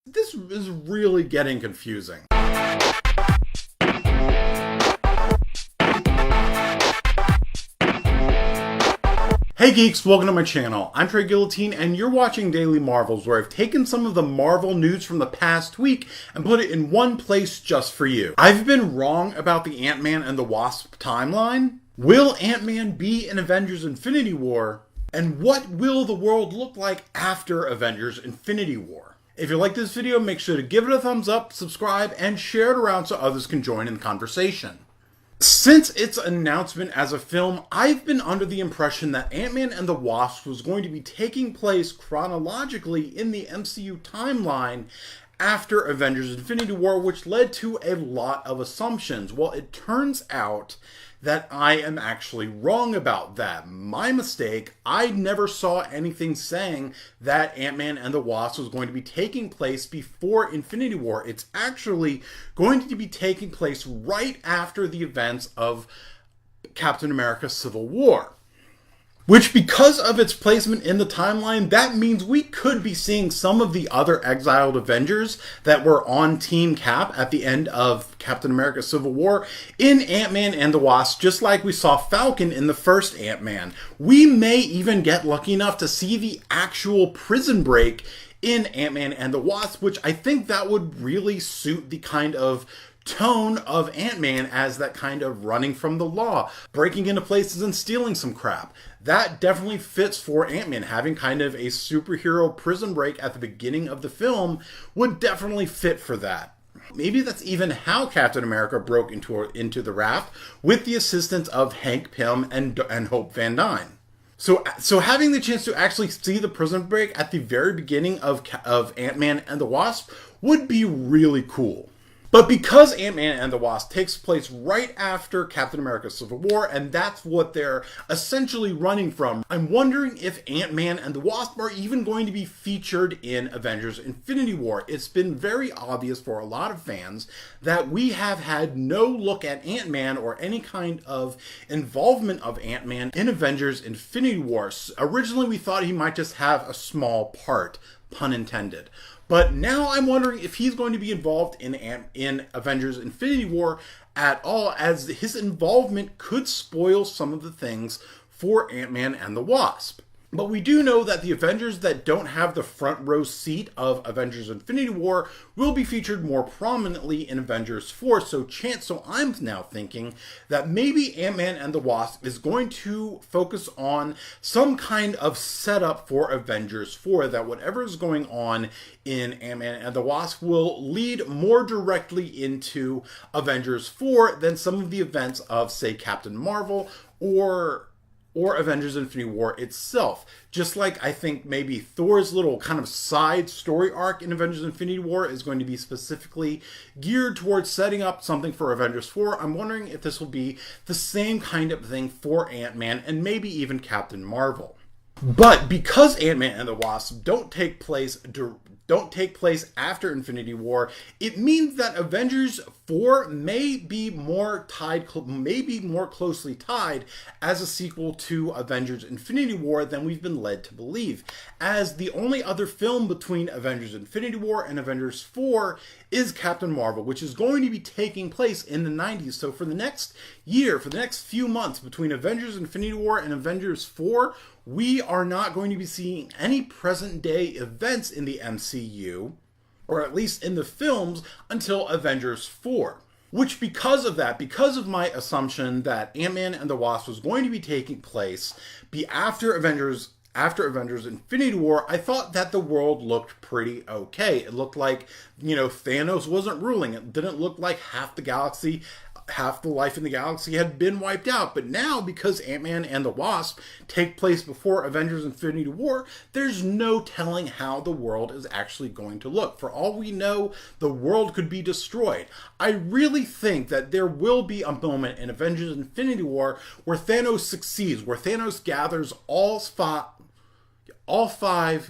This is really getting confusing. Hey geeks, welcome to my channel. I'm Trey Guillotine and you're watching Daily Marvels, where I've taken some of the Marvel news from the past week and put it in one place just for you. I've been wrong about the Ant-Man and the Wasp timeline. Will Ant-Man be in Avengers Infinity War? And what will the world look like after Avengers Infinity War? If you like this video, make sure to give it a thumbs up, subscribe, and share it around so others can join in the conversation. Since its announcement as a film, I've been under the impression that Ant-Man and the Wasp was going to be taking place chronologically in the MCU timeline after Avengers Infinity War, which led to a lot of assumptions. Well, it turns out that I am actually wrong about that. My mistake. I never saw anything saying that Ant-Man and the Wasp was going to be taking place before Infinity War. It's actually going to be taking place right after the events of Captain America Civil War. Which, because of its placement in the timeline, that means we could be seeing some of the other exiled Avengers that were on Team Cap at the end of Captain America Civil War in Ant-Man and the Wasp, just like we saw Falcon in the first Ant-Man. We may even get lucky enough to see the actual prison break in Ant-Man and the Wasp, which I think that would really suit the kind of tone of Ant-Man as that kind of running from the law, breaking into places and stealing some crap. That definitely fits for Ant-Man. Having kind of a superhero prison break at the beginning of the film would definitely fit for that. Maybe that's even how Captain America broke into the raft, with the assistance of Hank Pym and Hope Van Dyne. So having the chance to actually see the prison break at the very beginning of Ant-Man and the Wasp would be really cool. But because Ant-Man and the Wasp takes place right after Captain America Civil War, and that's what they're essentially running from, I'm wondering if Ant-Man and the Wasp are even going to be featured in Avengers Infinity War. It's been very obvious for a lot of fans that we have had no look at Ant-Man or any kind of involvement of Ant-Man in Avengers Infinity War. Originally, we thought he might just have a small part, pun intended. But now I'm wondering if he's going to be involved in Avengers Infinity War at all, as his involvement could spoil some of the things for Ant-Man and the Wasp. But we do know that the Avengers that don't have the front row seat of Avengers Infinity War will be featured more prominently in Avengers 4. So I'm now thinking that maybe Ant-Man and the Wasp is going to focus on some kind of setup for Avengers 4, that whatever is going on in Ant-Man and the Wasp will lead more directly into Avengers 4 than some of the events of, say, Captain Marvel or Avengers Infinity War itself. Just like I think maybe Thor's little kind of side story arc in Avengers Infinity War is going to be specifically geared towards setting up something for Avengers 4, I'm wondering if this will be the same kind of thing for Ant-Man and maybe even Captain Marvel. But because Ant-Man and the Wasp don't take place after Infinity War, it means that Avengers 4 may be more closely tied as a sequel to Avengers Infinity War than we've been led to believe, as the only other film between Avengers Infinity War and Avengers 4 is Captain Marvel, which is going to be taking place in the 90s. So for the next year, for the next few months between Avengers Infinity War and Avengers 4, we are not going to be seeing any present-day events in the MCU, or at least in the films, until Avengers 4. Which, because of my assumption that Ant-Man and the Wasp was going to be taking place after Avengers Infinity War, I thought that the world looked pretty okay. It looked like, Thanos wasn't ruling. It didn't look like half the life in the galaxy had been wiped out. But now, because Ant-Man and the Wasp take place before Avengers Infinity War, there's no telling how the world is actually going to look. For all we know, the world could be destroyed. I really think that there will be a moment in Avengers Infinity War where Thanos succeeds, where Thanos gathers all five,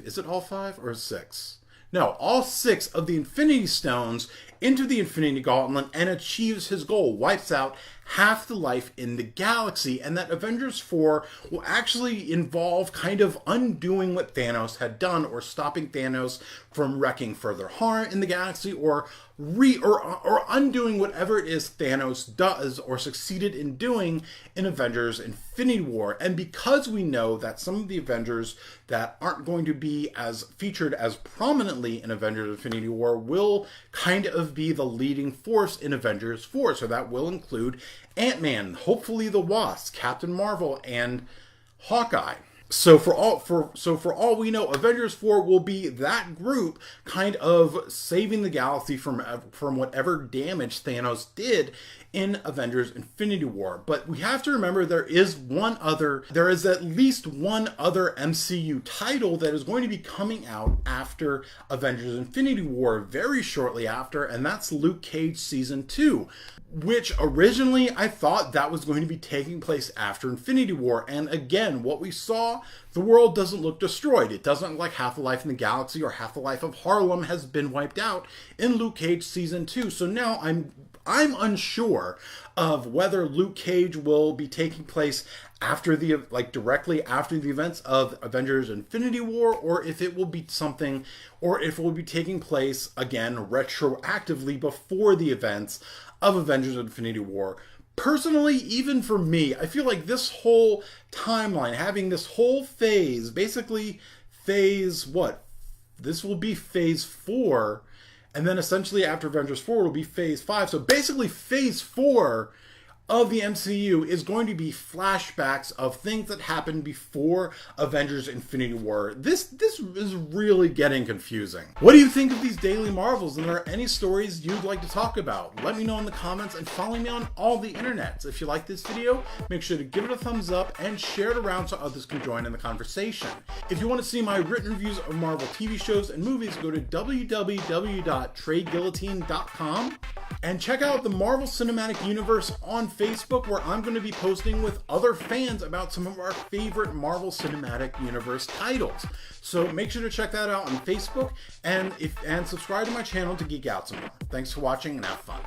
is it all five or six? No, all 6 of the Infinity Stones into the Infinity Gauntlet and achieves his goal, wipes out half the life in the galaxy, and that Avengers 4 will actually involve kind of undoing what Thanos had done, or stopping Thanos from wreaking further harm in the galaxy, or undoing whatever it is Thanos does or succeeded in doing in Avengers Infinity War. And because we know that some of the Avengers that aren't going to be as featured as prominently in Avengers Infinity War will kind of be the leading force in Avengers 4. So that will include Ant-Man, hopefully the Wasp, Captain Marvel, and Hawkeye. So for all we know, Avengers 4 will be that group kind of saving the galaxy from whatever damage Thanos did in Avengers Infinity War. But we have to remember there is at least one other MCU title that is going to be coming out after Avengers Infinity War, very shortly after, and that's Luke Cage Season 2. Which originally I thought that was going to be taking place after Infinity War. And again, what we saw, the world doesn't look destroyed. It doesn't look like half the life in the galaxy or half the life of Harlem has been wiped out in Luke Cage Season 2. So now I'm unsure of whether Luke Cage will be taking place after directly after the events of Avengers Infinity War, or if it will be taking place again retroactively before the events of Avengers Infinity War. Personally, even for me, I feel like this whole timeline, having this whole phase, basically this will be phase 4, and then essentially after Avengers 4 will be phase 5. So basically phase 4 of the MCU is going to be flashbacks of things that happened before Avengers Infinity War. This is really getting confusing. What do you think of these Daily Marvels, and are there any stories you'd like to talk about? Let me know in the comments, and follow me on all the internets. If you like this video, make sure to give it a thumbs up and share it around so others can join in the conversation. If you want to see my written reviews of Marvel TV shows and movies, go to www.treyguillotine.com and check out the Marvel Cinematic Universe on Facebook, where I'm going to be posting with other fans about some of our favorite Marvel Cinematic Universe titles. So make sure to check that out on Facebook, and subscribe to my channel to geek out some more. Thanks for watching, and have fun.